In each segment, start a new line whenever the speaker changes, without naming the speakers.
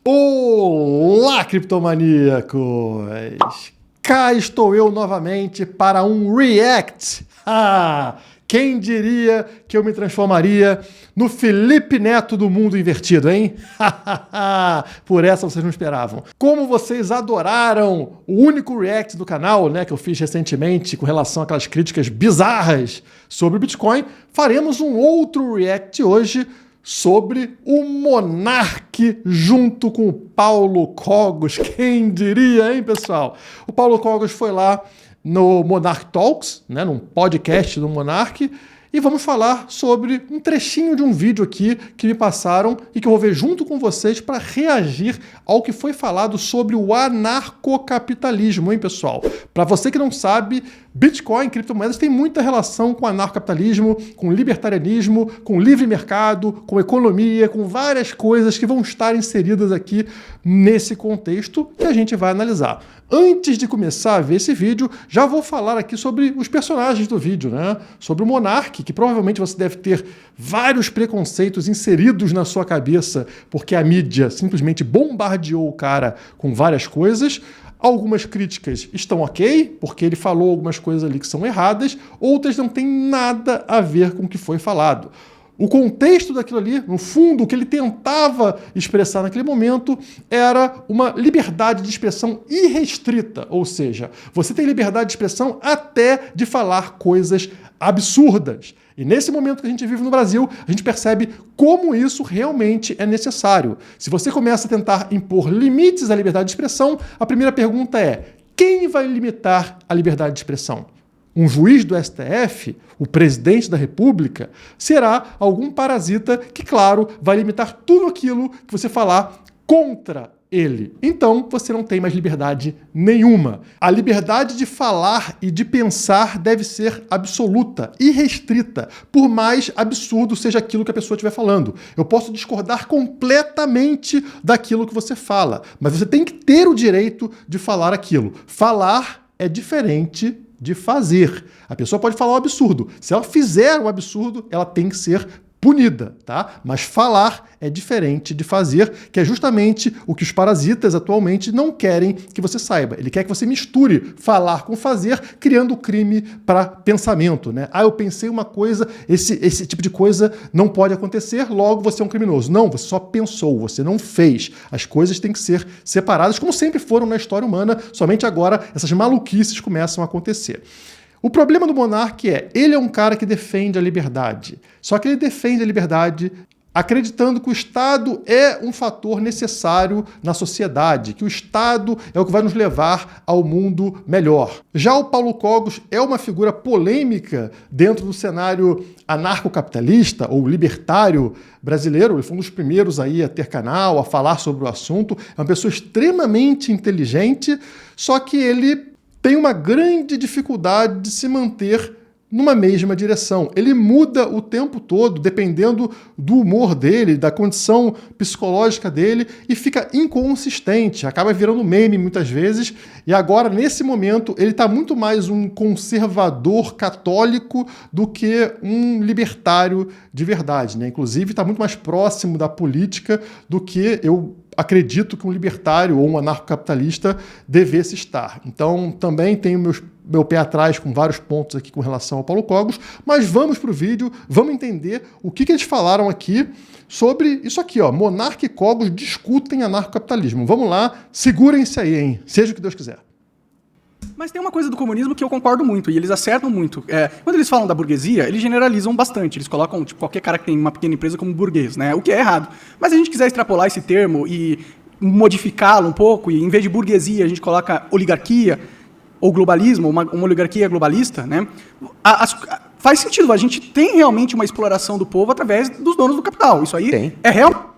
Olá, criptomaníacos! Cá estou eu novamente para um React. Quem diria que eu me transformaria no Felipe Neto do mundo invertido, hein? Por essa vocês não esperavam. Como vocês adoraram o único React do canal, né, que eu fiz recentemente com relação àquelas críticas bizarras sobre o Bitcoin, faremos um outro React hoje sobre o Monark junto com o Paulo Cogos. Quem diria, hein, pessoal? O Paulo Cogos foi lá no Monark Talks, né, num podcast do Monark, e vamos falar sobre um trechinho de um vídeo aqui que me passaram e que eu vou ver junto com vocês para reagir ao que foi falado sobre o anarcocapitalismo, hein, pessoal? Para você que não sabe, Bitcoin, criptomoedas, tem muita relação com anarcocapitalismo, com libertarianismo, com livre mercado, com economia, com várias coisas que vão estar inseridas aqui nesse contexto que a gente vai analisar. Antes de começar a ver esse vídeo, já vou falar aqui sobre os personagens do vídeo, né? Sobre o Monark, que provavelmente você deve ter vários preconceitos inseridos na sua cabeça, porque a mídia simplesmente bombardeou o cara com várias coisas. Algumas críticas estão ok, porque ele falou algumas coisas ali que são erradas, outras não têm nada a ver com o que foi falado. O contexto daquilo ali, no fundo, o que ele tentava expressar naquele momento era uma liberdade de expressão irrestrita, ou seja, você tem liberdade de expressão até de falar coisas absurdas. E nesse momento que a gente vive no Brasil, a gente percebe como isso realmente é necessário. Se você começa a tentar impor limites à liberdade de expressão, a primeira pergunta é: quem vai limitar a liberdade de expressão? Um juiz do STF, o presidente da República, será algum parasita que, claro, vai limitar tudo aquilo que você falar contra ele. Então, você não tem mais liberdade nenhuma. A liberdade de falar e de pensar deve ser absoluta, irrestrita, por mais absurdo seja aquilo que a pessoa estiver falando. Eu posso discordar completamente daquilo que você fala, mas você tem que ter o direito de falar aquilo. Falar é diferente de fazer. A pessoa pode falar um absurdo. Se ela fizer um absurdo, ela tem que ser punida, tá? Mas falar é diferente de fazer, que é justamente o que os parasitas atualmente não querem que você saiba. Ele quer que você misture falar com fazer, criando crime para pensamento, né? Eu pensei uma coisa, esse tipo de coisa não pode acontecer, logo você é um criminoso. Não, você só pensou, você não fez. As coisas têm que ser separadas, como sempre foram na história humana, somente agora essas maluquices começam a acontecer. O problema do Monark ele é um cara que defende a liberdade. Só que ele defende a liberdade acreditando que o Estado é um fator necessário na sociedade, que o Estado é o que vai nos levar ao mundo melhor. Já o Paulo Cogos é uma figura polêmica dentro do cenário anarcocapitalista ou libertário brasileiro. Ele foi um dos primeiros aí a ter canal, a falar sobre o assunto. É uma pessoa extremamente inteligente, só que ele tem uma grande dificuldade de se manter numa mesma direção. Ele muda o tempo todo, dependendo do humor dele, da condição psicológica dele, e fica inconsistente, acaba virando meme muitas vezes, e agora, nesse momento, ele está muito mais um conservador católico do que um libertário de verdade, né? Inclusive, está muito mais próximo da política do que eu acredito que um libertário ou um anarcocapitalista devesse estar. Então, também tenho meu pé atrás com vários pontos aqui com relação ao Paulo Cogos, mas vamos para o vídeo, vamos entender o que eles falaram aqui sobre isso aqui, ó. Monark e Cogos discutem anarcocapitalismo. Vamos lá, segurem-se aí, hein? Seja o que Deus quiser.
Mas tem uma coisa do comunismo que eu concordo muito, e eles acertam muito. Quando eles falam da burguesia, eles generalizam bastante. Eles colocam qualquer cara que tem uma pequena empresa como burguês, né? O que é errado. Mas se a gente quiser extrapolar esse termo e modificá-lo um pouco, e em vez de burguesia a gente coloca oligarquia ou globalismo, uma oligarquia globalista, né? Faz sentido. A gente tem realmente uma exploração do povo através dos donos do capital. Isso aí é real.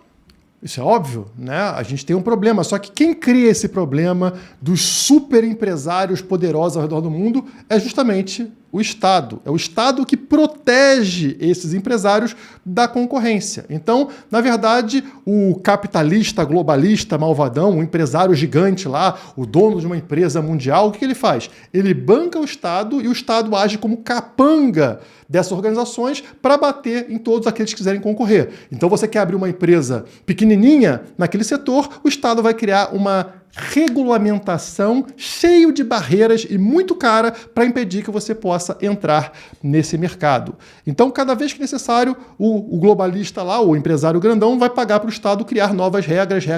Isso é óbvio, né? A gente tem um problema, só que quem cria esse problema dos super empresários poderosos ao redor do mundo é justamente o Estado. É o Estado que protege esses empresários da concorrência. Então, na verdade, o capitalista, globalista, malvadão, o empresário gigante lá, o dono de uma empresa mundial, o que ele faz? Ele banca o Estado e o Estado age como capanga dessas organizações para bater em todos aqueles que quiserem concorrer. Então, você quer abrir uma empresa pequenininha naquele setor, o Estado vai criar uma regulamentação cheio de barreiras e muito cara para impedir que você possa entrar nesse mercado. Então, cada vez que necessário, o globalista lá, o empresário grandão, vai pagar para o Estado criar novas regras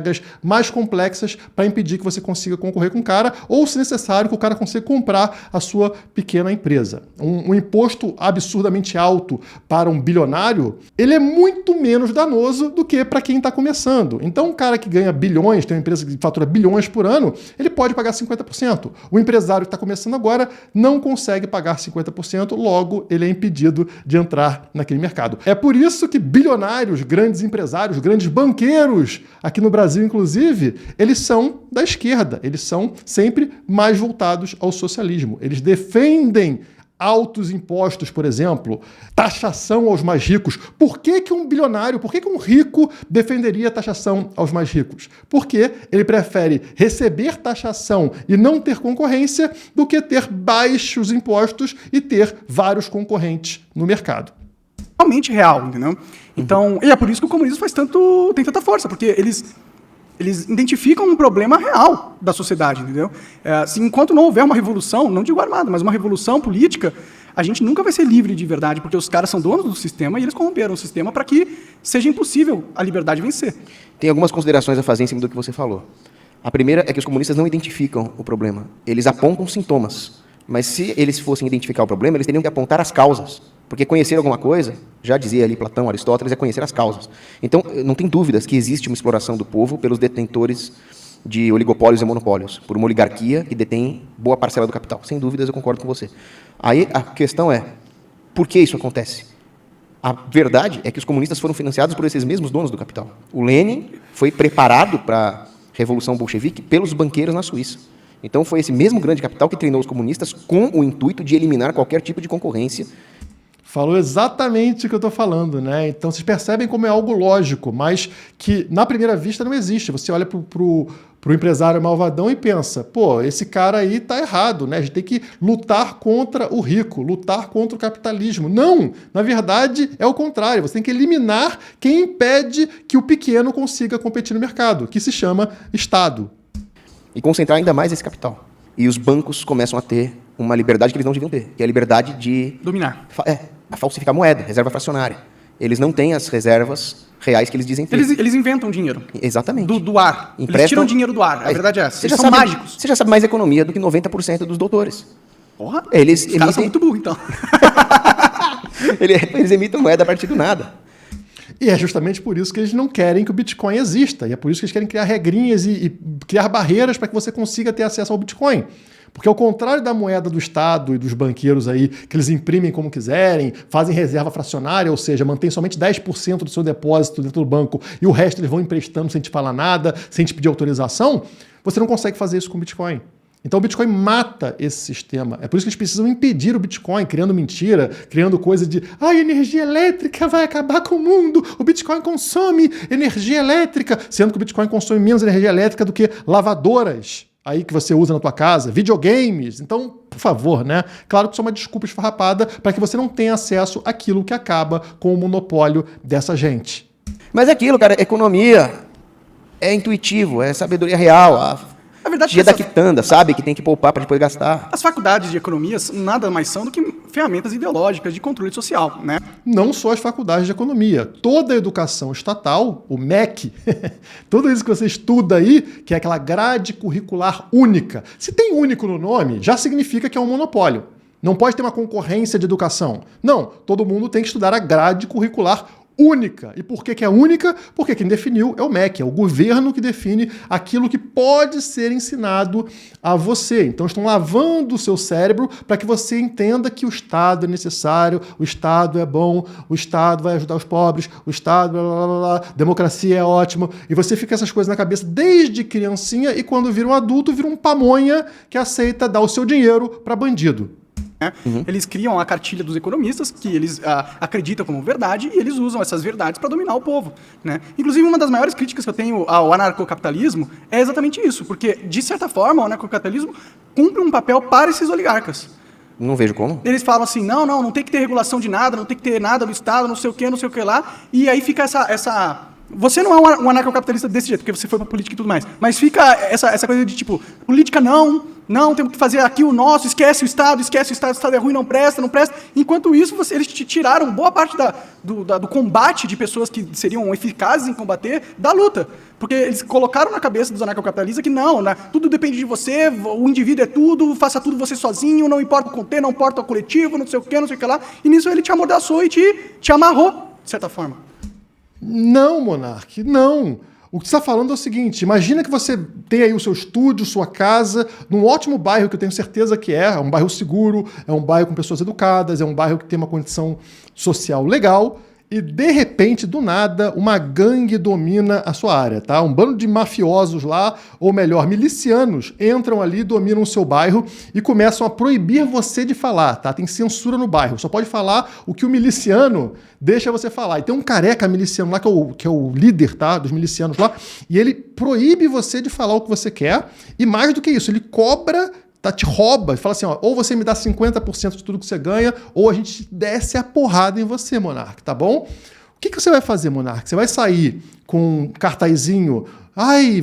mais complexas para impedir que você consiga concorrer com o cara, ou, se necessário, que o cara consiga comprar a sua pequena empresa. Um imposto absurdamente alto para um bilionário, ele é muito menos danoso do que para quem está começando. Então, um cara que ganha bilhões, tem uma empresa que fatura bilhões por ano, ele pode pagar 50%. O empresário que está começando agora não consegue pagar 50%, logo ele é impedido de entrar naquele mercado. É por isso que bilionários, grandes empresários, grandes banqueiros, aqui no Brasil inclusive, eles são da esquerda, eles são sempre mais voltados ao socialismo. Eles defendem altos impostos, por exemplo, taxação aos mais ricos. Por que um bilionário, por que um rico defenderia taxação aos mais ricos? Porque ele prefere receber taxação e não ter concorrência do que ter baixos impostos e ter vários concorrentes no mercado.
Realmente real, entendeu? Então, e é por isso que o comunismo tem tanta força, porque eles identificam um problema real da sociedade, entendeu? Enquanto não houver uma revolução, não digo armada, mas uma revolução política, a gente nunca vai ser livre de verdade, porque os caras são donos do sistema e eles corromperam o sistema para que seja impossível a liberdade vencer.
Tem algumas considerações a fazer em cima do que você falou. A primeira é que os comunistas não identificam o problema. Eles apontam sintomas. Mas se eles fossem identificar o problema, eles teriam que apontar as causas. Porque conhecer alguma coisa, já dizia ali Platão, Aristóteles, é conhecer as causas. Então, não tem dúvidas que existe uma exploração do povo pelos detentores de oligopólios e monopólios, por uma oligarquia que detém boa parcela do capital. Sem dúvidas, eu concordo com você. Aí a questão é, por que isso acontece? A verdade é que os comunistas foram financiados por esses mesmos donos do capital. O Lenin foi preparado para a Revolução Bolchevique pelos banqueiros na Suíça. Então, foi esse mesmo grande capital que treinou os comunistas com o intuito de eliminar qualquer tipo de concorrência.
Falou exatamente o que eu estou falando, né? Então, vocês percebem como é algo lógico, mas que, na primeira vista, não existe. Você olha pro empresário malvadão e pensa, pô, esse cara aí tá errado, né? A gente tem que lutar contra o rico, lutar contra o capitalismo. Não! Na verdade, é o contrário. Você tem que eliminar quem impede que o pequeno consiga competir no mercado, que se chama Estado.
E concentrar ainda mais esse capital. E os bancos começam a ter uma liberdade que eles não deviam ter, que é a liberdade de
dominar.
A falsificar moeda, reserva fracionária. Eles não têm as reservas reais que eles dizem ter.
Eles inventam dinheiro.
Exatamente.
Do ar.
Emprestam...
Eles tiram dinheiro do ar. A verdade é essa.
Eles são mágicos. Você já sabe mais economia do que 90% dos doutores.
Porra,
os
caras são muito burros, então.
Eles emitem moeda a partir do nada.
E é justamente por isso que eles não querem que o Bitcoin exista. E é por isso que eles querem criar regrinhas e criar barreiras para que você consiga ter acesso ao Bitcoin. Porque ao contrário da moeda do Estado e dos banqueiros aí, que eles imprimem como quiserem, fazem reserva fracionária, ou seja, mantém somente 10% do seu depósito dentro do banco e o resto eles vão emprestando sem te falar nada, sem te pedir autorização, você não consegue fazer isso com o Bitcoin. Então o Bitcoin mata esse sistema. É por isso que eles precisam impedir o Bitcoin, criando mentira, criando coisa de a energia elétrica vai acabar com o mundo, o Bitcoin consome energia elétrica, sendo que o Bitcoin consome menos energia elétrica do que lavadoras aí que você usa na tua casa, videogames. Então, por favor, né? Claro que isso é uma desculpa esfarrapada para que você não tenha acesso àquilo que acaba com o monopólio dessa gente.
Mas é aquilo, cara, economia é intuitivo, é sabedoria real.
A verdade
Dia da quitanda, sabe? Que tem que poupar para depois gastar.
As faculdades de economia nada mais são do que ferramentas ideológicas de controle social, né?
Não só as faculdades de economia. Toda a educação estatal, o MEC, tudo isso que você estuda aí, que é aquela grade curricular única. Se tem único no nome, já significa que é um monopólio. Não pode ter uma concorrência de educação. Não, todo mundo tem que estudar a grade curricular única. E por que é única? Porque quem definiu é o MEC, é o governo que define aquilo que pode ser ensinado a você. Então estão lavando o seu cérebro para que você entenda que o Estado é necessário, o Estado é bom, o Estado vai ajudar os pobres, o Estado, blá, blá, blá, blá, democracia é ótimo. E você fica essas coisas na cabeça desde criancinha e quando vira um adulto, vira um pamonha que aceita dar o seu dinheiro para bandido.
né? Eles criam a cartilha dos economistas, que eles acreditam como verdade, e eles usam essas verdades para dominar o povo, né? Inclusive, uma das maiores críticas que eu tenho ao anarcocapitalismo é exatamente isso, porque, de certa forma, o anarcocapitalismo cumpre um papel para esses oligarcas.
Não vejo como.
Eles falam assim, não tem que ter regulação de nada, não tem que ter nada do Estado, não sei o que lá, e aí fica essa... Você não é um anarcocapitalista desse jeito, porque você foi pra política e tudo mais, mas fica essa coisa de tipo, política não, temos que fazer aqui o nosso, esquece o Estado, o Estado é ruim, não presta. Enquanto isso, eles tiraram boa parte do combate de pessoas que seriam eficazes em combater da luta. Porque eles colocaram na cabeça dos anarcocapitalistas que não, né, tudo depende de você, o indivíduo é tudo, faça tudo você sozinho, não importa o contexto, não importa o coletivo, não sei o que lá. E nisso ele te amordaçou e te amarrou, de certa forma.
Não, Monark, não. O que você está falando é o seguinte, imagina que você tem aí o seu estúdio, sua casa, num ótimo bairro, que eu tenho certeza que é um bairro seguro, é um bairro com pessoas educadas, é um bairro que tem uma condição social legal, e de repente, do nada, uma gangue domina a sua área, tá? Um bando de mafiosos lá, ou melhor, milicianos, entram ali, dominam o seu bairro e começam a proibir você de falar, tá? Tem censura no bairro, só pode falar o que o miliciano deixa você falar. E tem um careca miliciano lá, que é o líder, tá? Dos milicianos lá, e ele proíbe você de falar o que você quer, e mais do que isso, ele cobra... te rouba, fala assim, ó, ou você me dá 50% de tudo que você ganha, ou a gente desce a porrada em você, Monark, tá bom? O que você vai fazer, Monark? Você vai sair com um cartazinho,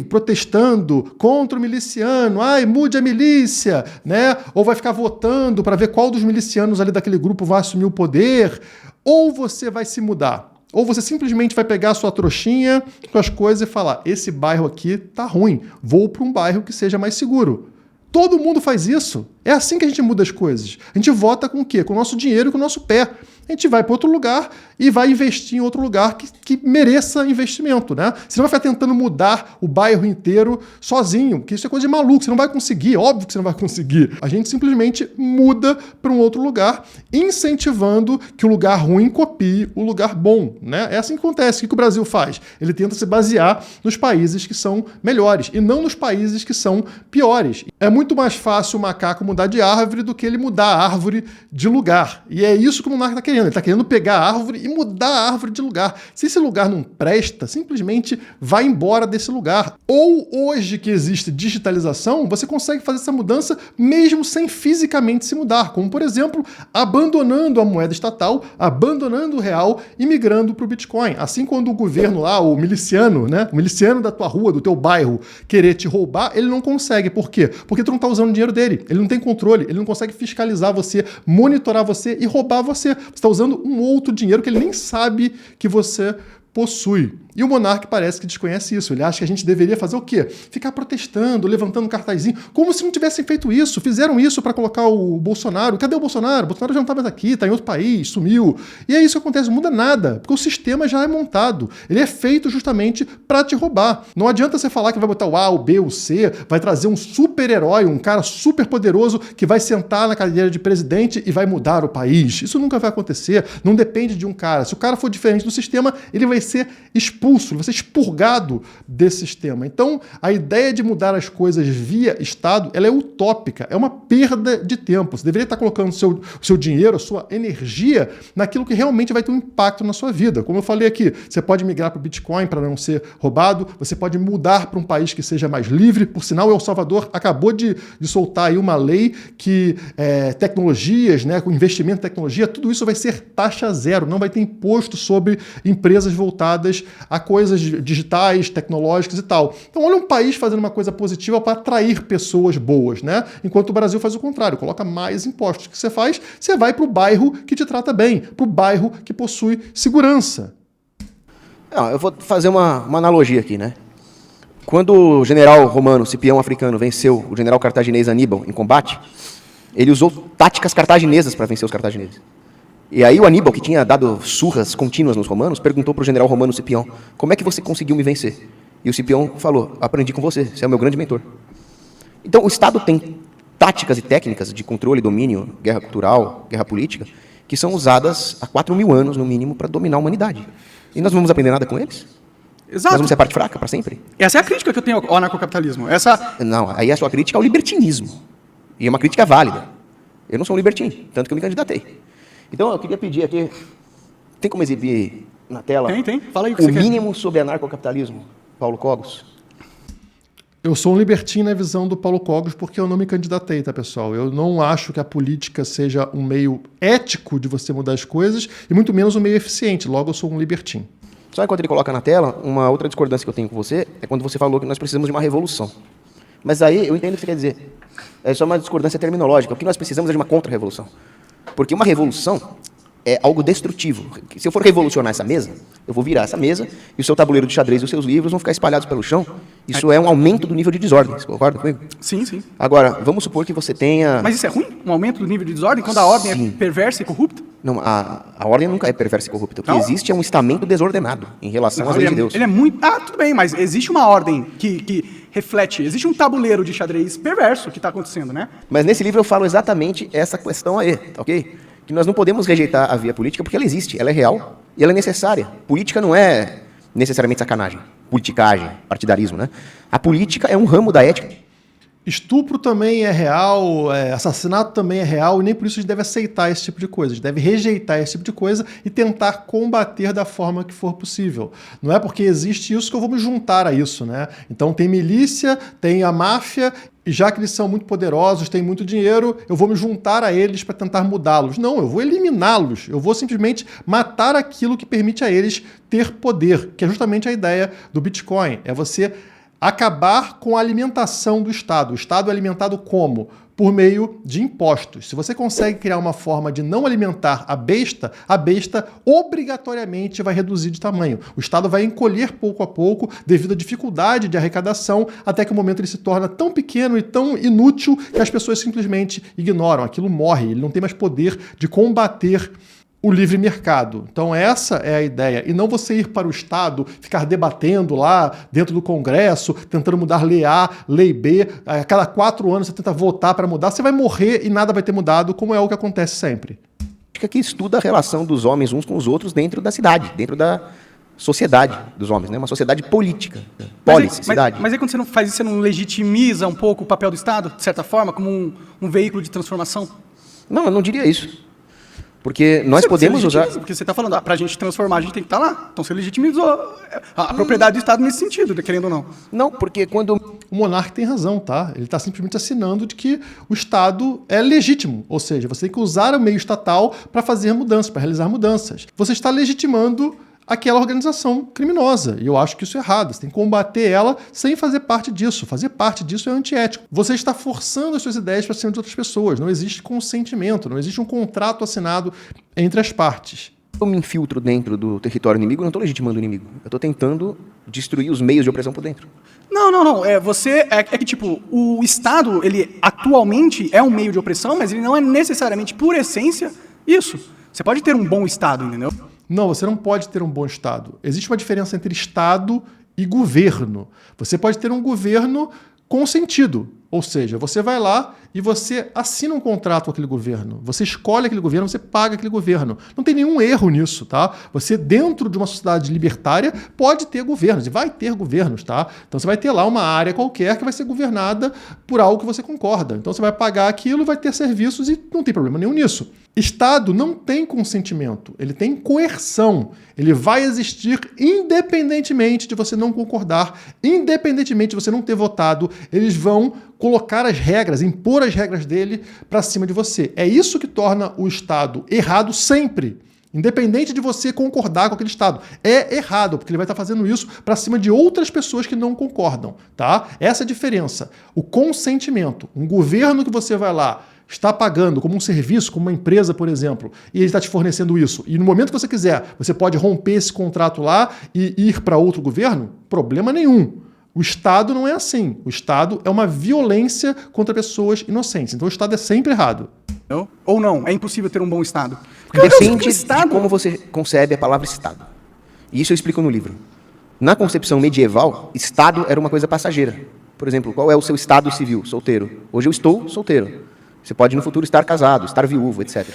protestando contra o miliciano, mude a milícia, né? Ou vai ficar votando para ver qual dos milicianos ali daquele grupo vai assumir o poder, ou você vai se mudar. Ou você simplesmente vai pegar a sua trouxinha com as coisas e falar, esse bairro aqui tá ruim, vou para um bairro que seja mais seguro. Todo mundo faz isso. É assim que a gente muda as coisas. A gente vota com o quê? Com o nosso dinheiro e com o nosso pé. A gente vai para outro lugar e vai investir em outro lugar que mereça investimento, né? Você não vai ficar tentando mudar o bairro inteiro sozinho, porque isso é coisa de maluco, você não vai conseguir, óbvio que você não vai conseguir. A gente simplesmente muda para um outro lugar, incentivando que o lugar ruim copie o lugar bom, né? É assim que acontece. O que o Brasil faz? Ele tenta se basear nos países que são melhores e não nos países que são piores. É muito mais fácil o macaco mudar de árvore do que ele mudar a árvore de lugar. E é isso que o monarca está querendo. Ele está querendo pegar a árvore e mudar a árvore de lugar. Se esse lugar não presta, simplesmente vai embora desse lugar. Ou hoje que existe digitalização, você consegue fazer essa mudança mesmo sem fisicamente se mudar. Como, por exemplo, abandonando a moeda estatal, abandonando o real e migrando para o Bitcoin. Assim, quando o governo lá, o miliciano, né, o miliciano da tua rua, do teu bairro, querer te roubar, ele não consegue. Por quê? Porque tu não está usando o dinheiro dele. Ele não tem controle, ele não consegue fiscalizar você, monitorar você e roubar você. Você está usando um outro dinheiro que ele nem sabe que você possui. E o monarca parece que desconhece isso. Ele acha que a gente deveria fazer o quê? Ficar protestando, levantando cartazinho, como se não tivessem feito isso. Fizeram isso para colocar o Bolsonaro. Cadê o Bolsonaro? O Bolsonaro já não está mais aqui, está em outro país, sumiu. E é isso que acontece, não muda nada, porque o sistema já é montado. Ele é feito justamente para te roubar. Não adianta você falar que vai botar o A, o B, o C, vai trazer um super-herói, um cara super poderoso que vai sentar na cadeira de presidente e vai mudar o país. Isso nunca vai acontecer. Não depende de um cara. Se o cara for diferente do sistema, ele vai ser expulso, ele vai ser expurgado desse sistema. Então, a ideia de mudar as coisas via Estado, ela é utópica, é uma perda de tempo. Você deveria estar colocando o seu dinheiro, a sua energia naquilo que realmente vai ter um impacto na sua vida. Como eu falei aqui, você pode migrar para o Bitcoin para não ser roubado, você pode mudar para um país que seja mais livre. Por sinal, El Salvador acabou de soltar aí uma lei que tecnologias, né, com investimento em tecnologia, tudo isso vai ser taxa zero, não vai ter imposto sobre empresas voltadas a coisas digitais, tecnológicas e tal. Então, olha um país fazendo uma coisa positiva para atrair pessoas boas, né? Enquanto o Brasil faz o contrário, coloca mais impostos. O que você faz? Você vai para o bairro que te trata bem, para o bairro que possui segurança.
Não, eu vou fazer uma analogia aqui, né? Quando o general romano Cipião Africano venceu o general cartaginês Aníbal em combate, ele usou táticas cartaginesas para vencer os cartagineses. E aí o Aníbal, que tinha dado surras contínuas nos romanos, perguntou para o general romano Cipião, como é que você conseguiu me vencer? E o Cipião falou, aprendi com você é o meu grande mentor. Então o Estado tem táticas e técnicas de controle e domínio, guerra cultural, guerra política, que são usadas há 4.000 anos, no mínimo, para dominar a humanidade. E nós não vamos aprender nada com eles?
Exato.
Nós vamos ser a parte fraca para sempre?
Essa é a crítica que eu tenho ao anarcocapitalismo.
Não, aí a sua crítica é ao libertinismo. E é uma crítica válida. Eu não sou um libertino, tanto que eu me candidatei. Então, eu queria pedir aqui, tem como exibir na tela
Tem. Fala aí o que
o
você quer.
mínimo sobre anarcocapitalismo, Paulo Cogos?
Eu sou um libertino na visão do Paulo Cogos porque eu não me candidatei, tá, pessoal? Eu não acho que a política seja um meio ético de você mudar as coisas e muito menos um meio eficiente. Logo, eu sou um libertino.
Só enquanto ele coloca na tela, uma outra discordância que eu tenho com você é quando você falou que nós precisamos de uma revolução. Mas aí eu entendo o que você quer dizer. É só uma discordância terminológica. O que nós precisamos é de uma contra-revolução. Porque uma revolução é algo destrutivo. Se eu for revolucionar essa mesa, eu vou virar essa mesa e o seu tabuleiro de xadrez e os seus livros vão ficar espalhados pelo chão. Isso é um aumento do nível de desordem. Você concorda comigo?
Sim.
Agora, vamos supor que você tenha...
Mas isso é ruim? Um aumento do nível de desordem? Quando a ordem
Sim.
é perversa e corrupta?
Não, a ordem nunca é perversa e corrupta. O que
Não?
existe é um estamento desordenado em relação às
Ele
leis de Deus.
ele é muito... Ah, tudo bem, mas existe uma ordem que reflete. Existe um tabuleiro de xadrez perverso que está acontecendo, né?
Mas nesse livro eu falo exatamente essa questão aí, tá ok? Que nós não podemos rejeitar a via política porque ela existe, ela é real e ela é necessária. Política não é necessariamente sacanagem, politicagem, partidarismo, né? A política é um ramo da ética.
Estupro também é real, assassinato também é real, e nem por isso a gente deve aceitar esse tipo de coisa. A gente deve rejeitar esse tipo de coisa e tentar combater da forma que for possível. Não é porque existe isso que eu vou me juntar a isso, né? Então tem milícia, tem a máfia, e já que eles são muito poderosos, têm muito dinheiro, eu vou me juntar a eles para tentar mudá-los. Não, eu vou eliminá-los. Eu vou simplesmente matar aquilo que permite a eles ter poder, que é justamente a ideia do Bitcoin. É você acabar com a alimentação do Estado. O Estado é alimentado como? Por meio de impostos. Se você consegue criar uma forma de não alimentar a besta obrigatoriamente vai reduzir de tamanho. O Estado vai encolher pouco a pouco devido à dificuldade de arrecadação, até que o momento ele se torna tão pequeno e tão inútil que as pessoas simplesmente ignoram. Aquilo morre, ele não tem mais poder de combater o livre mercado. Então essa é a ideia. E não você ir para o Estado, ficar debatendo lá dentro do Congresso, tentando mudar lei A, lei B. A cada 4 anos você tenta votar para mudar, você vai morrer e nada vai ter mudado, como é o que acontece sempre.
Que estuda a relação dos homens uns com os outros dentro da cidade, dentro da sociedade dos homens, né? Uma sociedade política, polis, cidade.
Mas aí quando você não faz isso, você não legitimiza um pouco o papel do Estado, de certa forma, como um veículo de transformação?
Não, eu não diria isso. Porque nós podemos usar...
Porque você está falando, para a gente transformar, a gente tem que estar lá. Então você legitimizou a propriedade do Estado nesse sentido, querendo ou não.
Não, porque quando...
O monarca tem razão, tá? Ele está simplesmente assinando de que o Estado é legítimo. Ou seja, você tem que usar o meio estatal para fazer mudanças, para realizar mudanças. Você está legitimando aquela organização criminosa. E eu acho que isso é errado. Você tem que combater ela sem fazer parte disso. Fazer parte disso é antiético. Você está forçando as suas ideias para cima de outras pessoas. Não existe consentimento, não existe um contrato assinado entre as partes.
Eu me infiltro dentro do território inimigo, eu não estou legitimando o inimigo. Eu estou tentando destruir os meios de opressão por dentro.
Não. É que, tipo, o Estado, ele atualmente é um meio de opressão, mas ele não é necessariamente, por essência, isso. Você pode ter um bom Estado, entendeu?
Não, você não pode ter um bom Estado. Existe uma diferença entre Estado e governo. Você pode ter um governo consentido, ou seja, você vai lá e você assina um contrato com aquele governo, você escolhe aquele governo, você paga aquele governo. Não tem nenhum erro nisso, tá? Você, dentro de uma sociedade libertária, pode ter governos, e vai ter governos, tá? Então você vai ter lá uma área qualquer que vai ser governada por algo que você concorda. Então você vai pagar aquilo, vai ter serviços e não tem problema nenhum nisso. Estado não tem consentimento, ele tem coerção. Ele vai existir independentemente de você não concordar, independentemente de você não ter votado, eles vão colocar as regras, impor as regras dele para cima de você. É isso que torna o Estado errado sempre. Independente de você concordar com aquele Estado. É errado, porque ele vai estar fazendo isso para cima de outras pessoas que não concordam, tá? Essa é a diferença. O consentimento. Um governo que você vai lá, está pagando como um serviço, como uma empresa, por exemplo, e ele está te fornecendo isso, e no momento que você quiser, você pode romper esse contrato lá e ir para outro governo, problema nenhum. O Estado não é assim. O Estado é uma violência contra pessoas inocentes. Então o Estado é sempre errado.
Ou não, é impossível ter um bom Estado.
Depende de como você concebe a palavra Estado. E isso eu explico no livro. Na concepção medieval, Estado era uma coisa passageira. Por exemplo, qual é o seu estado civil? Solteiro. Hoje eu estou solteiro. Você pode no futuro estar casado, estar viúvo, etc.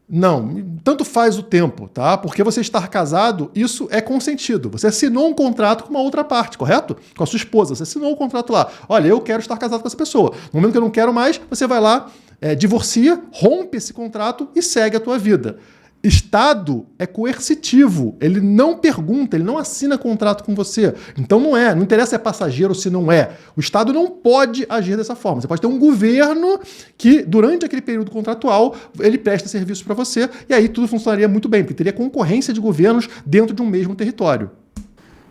Não, tanto faz o tempo, tá? Porque você estar casado, isso é consentido. Você assinou um contrato com uma outra parte, correto? Com a sua esposa. Você assinou um contrato lá. Olha, eu quero estar casado com essa pessoa. No momento que eu não quero mais, você vai lá divorcia, rompe esse contrato e segue a tua vida. Estado é coercitivo, ele não pergunta, ele não assina contrato com você. Então não interessa se é passageiro ou se não é. O Estado não pode agir dessa forma. Você pode ter um governo que, durante aquele período contratual, ele presta serviço para você, e aí tudo funcionaria muito bem, porque teria concorrência de governos dentro de um mesmo território.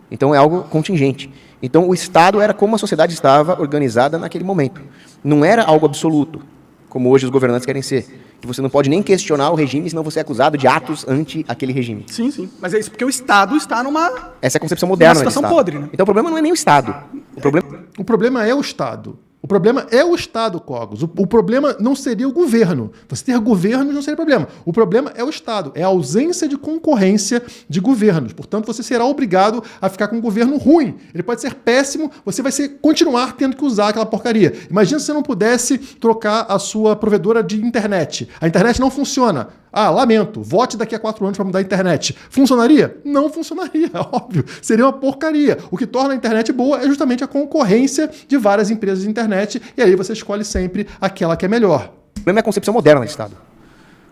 Então é algo contingente. Então o Estado era como a sociedade estava organizada naquele momento. Não era algo absoluto, como hoje os governantes querem ser. Que você não pode nem questionar o regime, senão você é acusado de atos anti aquele regime.
Sim, sim. Mas é isso porque o Estado está numa...
Essa é a concepção moderna
uma situação podre, né?
Então o problema não é nem o Estado.
O problema é o Estado. O problema é o Estado, Cogos. O problema não seria o governo. Você ter governos não seria problema. O problema é o Estado. É a ausência de concorrência de governos. Portanto, você será obrigado a ficar com um governo ruim. Ele pode ser péssimo, você vai continuar tendo que usar aquela porcaria. Imagina se você não pudesse trocar a sua provedora de internet. A internet não funciona. Ah, lamento, vote daqui a 4 anos para mudar a internet. Funcionaria? Não funcionaria, óbvio. Seria uma porcaria. O que torna a internet boa é justamente a concorrência de várias empresas de internet, e aí você escolhe sempre aquela que é melhor.
O problema é a concepção moderna de Estado.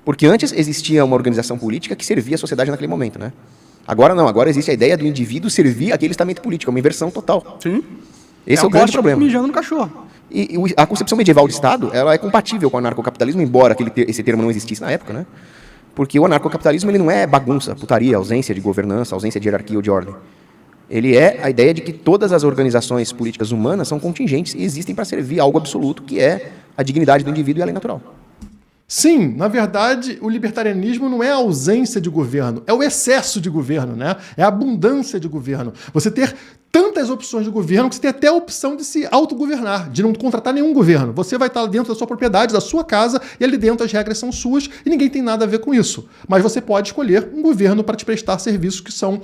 Porque antes existia uma organização política que servia a sociedade naquele momento, né? Agora não, agora existe a ideia do indivíduo servir aquele estamento político, uma inversão total.
Sim.
Esse é o grande problema.
Mijando no cachorro.
E a concepção medieval de Estado, ela é compatível com o anarcocapitalismo, embora esse termo não existisse na época, né? Porque o anarcocapitalismo ele não é bagunça, putaria, ausência de governança, ausência de hierarquia ou de ordem. Ele é a ideia de que todas as organizações políticas humanas são contingentes e existem para servir algo absoluto, que é a dignidade do indivíduo e a lei natural.
Sim, na verdade, o libertarianismo não é a ausência de governo, é o excesso de governo, né? É a abundância de governo. Você ter tantas opções de governo que você tem até a opção de se autogovernar, de não contratar nenhum governo. Você vai estar dentro da sua propriedade, da sua casa, e ali dentro as regras são suas e ninguém tem nada a ver com isso. Mas você pode escolher um governo para te prestar serviços que são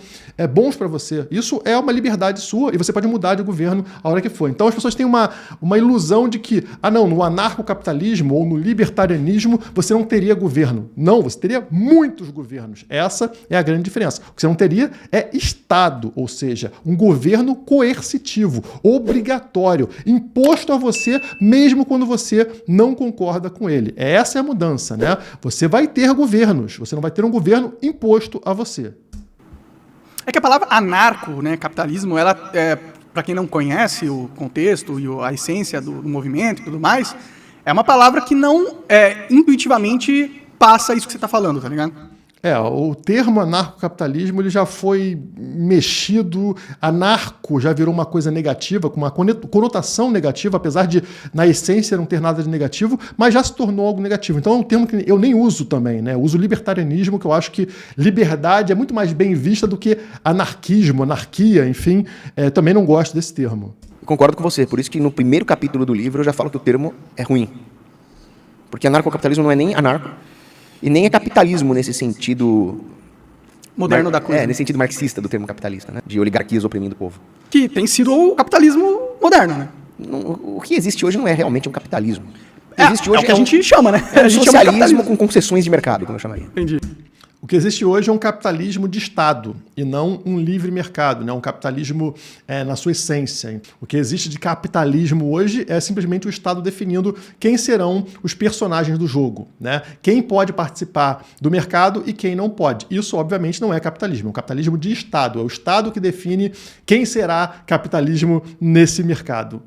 bons para você. Isso é uma liberdade sua e você pode mudar de governo a hora que for. Então as pessoas têm uma ilusão de que, no anarcocapitalismo ou no libertarianismo você não teria governo. Não, você teria muitos governos. Essa é a grande diferença. O que você não teria é Estado, ou seja, um governo coercitivo, obrigatório, imposto a você mesmo quando você não concorda com ele. Essa é a mudança, né? Você vai ter governos, você não vai ter um governo imposto a você.
É que a palavra anarco, né, capitalismo, ela, para quem não conhece o contexto e a essência do movimento e tudo mais, é uma palavra que não intuitivamente passa isso que você está falando, tá ligado?
O termo anarcocapitalismo ele já foi mexido, anarco já virou uma coisa negativa, com uma conotação negativa, apesar de, na essência, não ter nada de negativo, mas já se tornou algo negativo. Então é um termo que eu nem uso também, né? Eu uso libertarianismo, que eu acho que liberdade é muito mais bem vista do que anarquismo, anarquia, enfim, também não gosto desse termo.
Concordo com você, por isso que no primeiro capítulo do livro eu já falo que o termo é ruim. Porque anarcocapitalismo não é nem anarco, e nem é capitalismo nesse sentido...
moderno da coisa.
Nesse sentido marxista do termo capitalista, né? De oligarquias oprimindo o povo.
Que tem sido o capitalismo moderno, né?
O que existe hoje não é realmente um capitalismo. O que existe hoje
é o que a gente chama, né?
É um socialismo com concessões de mercado, como eu chamaria.
Entendi.
O que existe hoje é um capitalismo de Estado e não um livre mercado, né? Um capitalismo na sua essência. O que existe de capitalismo hoje é simplesmente o Estado definindo quem serão os personagens do jogo, né? Quem pode participar do mercado e quem não pode. Isso, obviamente, não é capitalismo. É um capitalismo de Estado. É o Estado que define quem será capitalismo nesse mercado.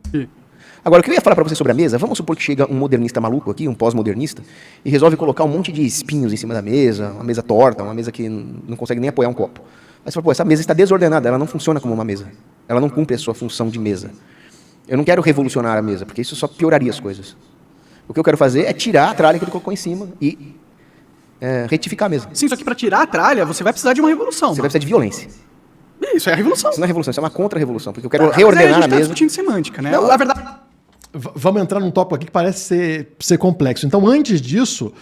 Agora, o que eu ia falar para você sobre a mesa, vamos supor que chega um modernista maluco aqui, um pós-modernista, e resolve colocar um monte de espinhos em cima da mesa, uma mesa torta, uma mesa que não consegue nem apoiar um copo. Aí você fala, essa mesa está desordenada, ela não funciona como uma mesa. Ela não cumpre a sua função de mesa. Eu não quero revolucionar a mesa, porque isso só pioraria as coisas. O que eu quero fazer é tirar a tralha que ele colocou em cima e retificar a mesa.
Sim, só que para tirar a tralha, você vai precisar de uma revolução.
Você vai precisar de violência.
Isso é a revolução.
Isso não é revolução, isso é uma contra-revolução, porque eu quero reordenar a mesa.
Discutindo semântica, né?
Não,
na verdade...
Vamos entrar num tópico aqui que parece ser complexo. Então, antes disso,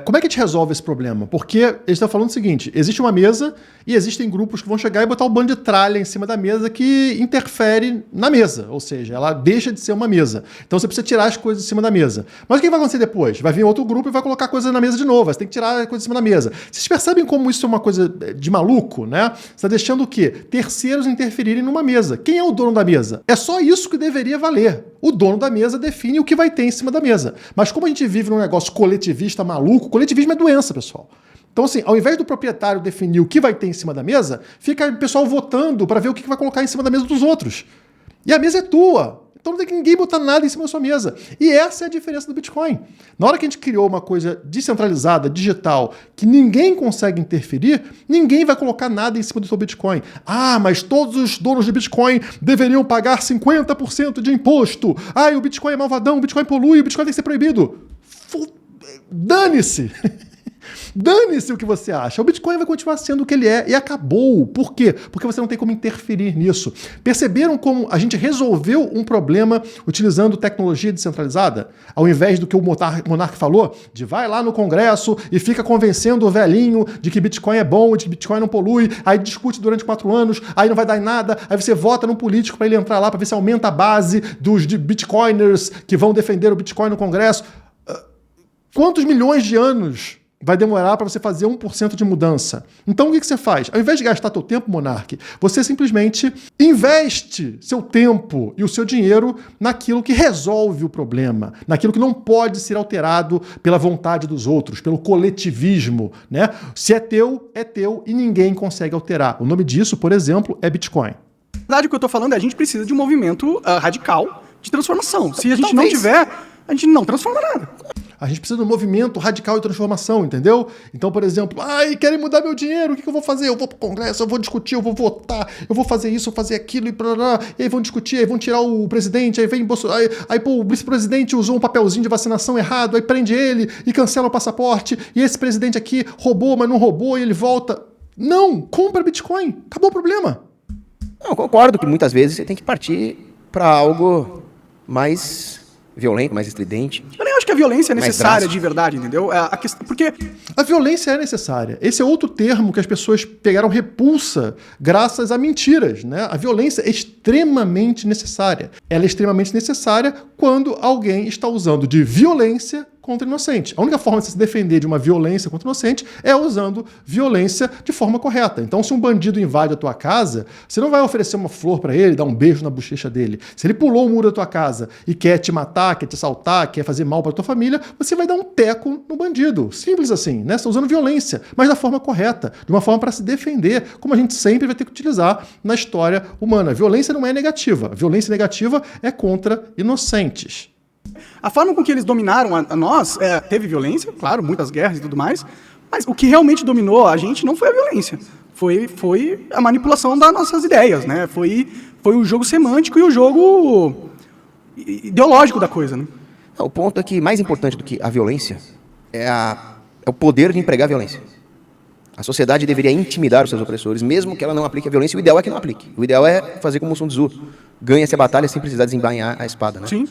Como é que a gente resolve esse problema? Porque eles estão falando o seguinte, existe uma mesa e existem grupos que vão chegar e botar um bando de tralha em cima da mesa que interfere na mesa, ou seja, ela deixa de ser uma mesa. Então você precisa tirar as coisas de cima da mesa. Mas o que vai acontecer depois? Vai vir outro grupo e vai colocar coisas na mesa de novo, você tem que tirar a coisa de cima da mesa. Vocês percebem como isso é uma coisa de maluco, né? Você está deixando o quê? Terceiros interferirem numa mesa. Quem é o dono da mesa? É só isso que deveria valer. O dono da mesa define o que vai ter em cima da mesa. Mas como a gente vive num negócio coletivista maluco, coletivismo é doença, pessoal. Então, assim, ao invés do proprietário definir o que vai ter em cima da mesa, fica o pessoal votando para ver o que vai colocar em cima da mesa dos outros. E a mesa é tua. Então não tem que ninguém botar nada em cima da sua mesa. E essa é a diferença do Bitcoin. Na hora que a gente criou uma coisa descentralizada, digital, que ninguém consegue interferir, ninguém vai colocar nada em cima do seu Bitcoin. Ah, mas todos os donos de Bitcoin deveriam pagar 50% de imposto. Ah, o Bitcoin é malvadão, o Bitcoin polui, o Bitcoin tem que ser proibido. Dane-se! Dane-se o que você acha. O Bitcoin vai continuar sendo o que ele é e acabou. Por quê? Porque você não tem como interferir nisso. Perceberam como a gente resolveu um problema utilizando tecnologia descentralizada? Ao invés do que o Monark falou, de vai lá no Congresso e fica convencendo o velhinho de que Bitcoin é bom, de que Bitcoin não polui, aí discute durante 4 anos, aí não vai dar em nada, aí você vota num político para ele entrar lá para ver se aumenta a base dos Bitcoiners que vão defender o Bitcoin no Congresso. Quantos milhões de anos vai demorar para você fazer 1% de mudança? Então o que você faz? Ao invés de gastar teu tempo, Monark, você simplesmente investe seu tempo e o seu dinheiro naquilo que resolve o problema, naquilo que não pode ser alterado pela vontade dos outros, pelo coletivismo, né? Se é teu e ninguém consegue alterar. O nome disso, por exemplo, é Bitcoin.
Na verdade, o que eu estou falando é a gente precisa de um movimento radical de transformação. Se a gente
Talvez.
não tiver, a gente não transforma nada.
A gente precisa de um movimento radical de transformação, entendeu? Então, por exemplo, querem mudar meu dinheiro, o que eu vou fazer? Eu vou pro Congresso, eu vou discutir, eu vou votar, eu vou fazer isso, eu vou fazer aquilo, e aí vão discutir, aí vão tirar o presidente, aí vem Bolsonaro, aí o vice-presidente usou um papelzinho de vacinação errado, aí prende ele e cancela o passaporte, e esse presidente aqui roubou, mas não roubou, e ele volta. Não, compra Bitcoin, acabou o problema.
Não, concordo que muitas vezes você tem que partir para algo mais violento, mais estridente.
Eu nem acho que a violência é
Mais
necessária
drástico.
de verdade, entendeu? A questão, porque
A violência é necessária. Esse é outro termo que as pessoas pegaram repulsa graças a mentiras, né? A violência é extremamente necessária. Ela é extremamente necessária quando alguém está usando de violência contra inocente. A única forma de se defender de uma violência contra inocente é usando violência de forma correta. Então, se um bandido invade a tua casa, você não vai oferecer uma flor para ele, dar um beijo na bochecha dele. Se ele pulou o muro da tua casa e quer te matar, quer te assaltar, quer fazer mal para tua família, você vai dar um teco no bandido. Simples assim, né? Você está usando violência, mas da forma correta, de uma forma para se defender, como a gente sempre vai ter que utilizar na história humana. A violência não é negativa. A violência negativa é contra inocentes.
a forma com que eles dominaram a nós, teve violência, claro, muitas guerras e tudo mais, mas o que realmente dominou a gente não foi a violência, foi a manipulação das nossas ideias, né? Foi o jogo semântico e o jogo ideológico da coisa, né?
O ponto é que mais importante do que a violência é o poder de empregar a violência. A sociedade deveria intimidar os seus opressores, mesmo que ela não aplique a violência. O ideal é que não aplique. O ideal é fazer como o Sun Tzu. Ganha-se a batalha sem precisar desembainhar a espada, né?
Sim.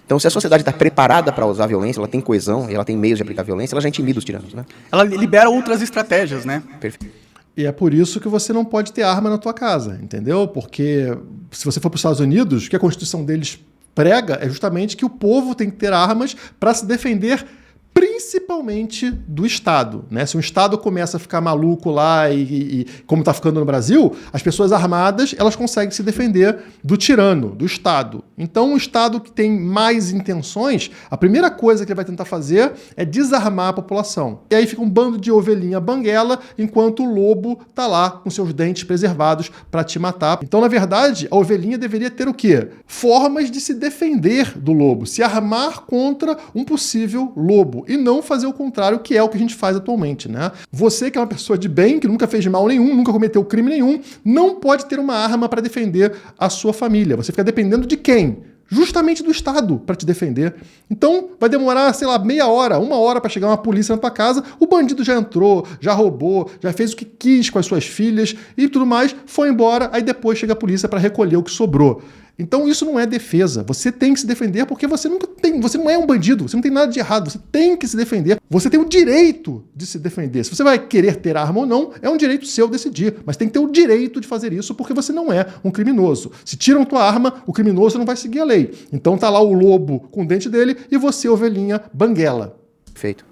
Então, se a sociedade está preparada para usar a violência, ela tem coesão e ela tem meios de aplicar a violência, ela já intimida os tiranos, né?
Ela libera outras estratégias, né?
Perfeito.
E é por isso que você não pode ter arma na tua casa, entendeu? Porque se você for para os Estados Unidos, o que a Constituição deles prega é justamente que o povo tem que ter armas para se defender principalmente do Estado, né? Se um Estado começa a ficar maluco lá e como está ficando no Brasil, as pessoas armadas elas conseguem se defender do tirano, do Estado. Então, um Estado que tem mais intenções, a primeira coisa que ele vai tentar fazer é desarmar a população. E aí fica um bando de ovelhinha banguela, enquanto o lobo está lá com seus dentes preservados para te matar. Então, na verdade, a ovelhinha deveria ter o quê? Formas de se defender do lobo, se armar contra um possível lobo. E não fazer o contrário, que é o que a gente faz atualmente, né? Você que é uma pessoa de bem, que nunca fez mal nenhum, nunca cometeu crime nenhum, não pode ter uma arma para defender a sua família. Você fica dependendo de quem? Justamente do Estado para te defender. Então, vai demorar, sei lá, meia hora, 1 hora para chegar uma polícia na tua casa, o bandido já entrou, já roubou, já fez o que quis com as suas filhas e tudo mais, foi embora, aí depois chega a polícia para recolher o que sobrou. Então isso não é defesa. Você tem que se defender porque você não é um bandido, você não tem nada de errado, você tem que se defender. Você tem o direito de se defender. Se você vai querer ter arma ou não, é um direito seu decidir, mas tem que ter o direito de fazer isso porque você não é um criminoso. Se tiram tua arma, o criminoso não vai seguir a lei. Então tá lá o lobo com o dente dele e você, ovelhinha, banguela.
Perfeito.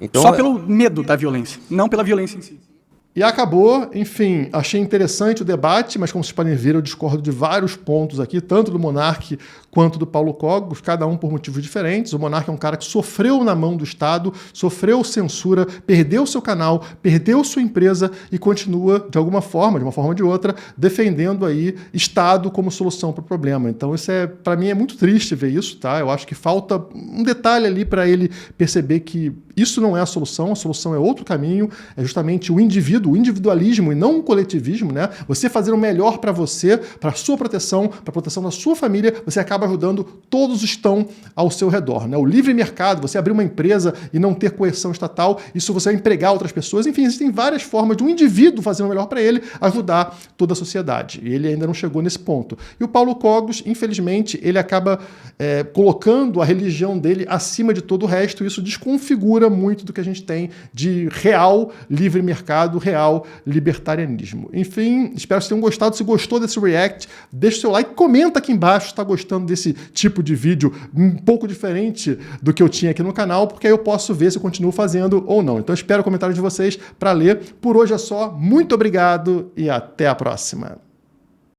Então,
Só pelo medo da violência, não pela violência em si.
E acabou, enfim, achei interessante o debate, mas como vocês podem ver, eu discordo de vários pontos aqui, tanto do Monark quanto do Paulo Cogos, cada um por motivos diferentes. O Monark é um cara que sofreu na mão do Estado, sofreu censura, perdeu seu canal, perdeu sua empresa e continua, de alguma forma, de uma forma ou de outra, defendendo aí Estado como solução para o problema. Então isso para mim é muito triste ver isso, tá? Eu acho que falta um detalhe ali para ele perceber que isso não é a solução é outro caminho, é justamente o indivíduo, o individualismo e não o coletivismo, né? Você fazer o melhor para você, para a sua proteção, para a proteção da sua família, você acaba ajudando todos que estão ao seu redor, né? O livre mercado, você abrir uma empresa e não ter coerção estatal, isso você vai empregar outras pessoas, enfim, existem várias formas de um indivíduo fazer o melhor para ele, ajudar toda a sociedade. E ele ainda não chegou nesse ponto. E o Paulo Cogos, infelizmente, ele acaba colocando a religião dele acima de todo o resto, e isso desconfigura muito do que a gente tem de real livre mercado, real libertarianismo. Enfim, espero que vocês tenham gostado. Se gostou desse react, deixa o seu like, comenta aqui embaixo se está gostando desse tipo de vídeo um pouco diferente do que eu tinha aqui no canal, porque aí eu posso ver se eu continuo fazendo ou não. Então espero o comentário de vocês para ler. Por hoje é só. Muito obrigado e até a próxima.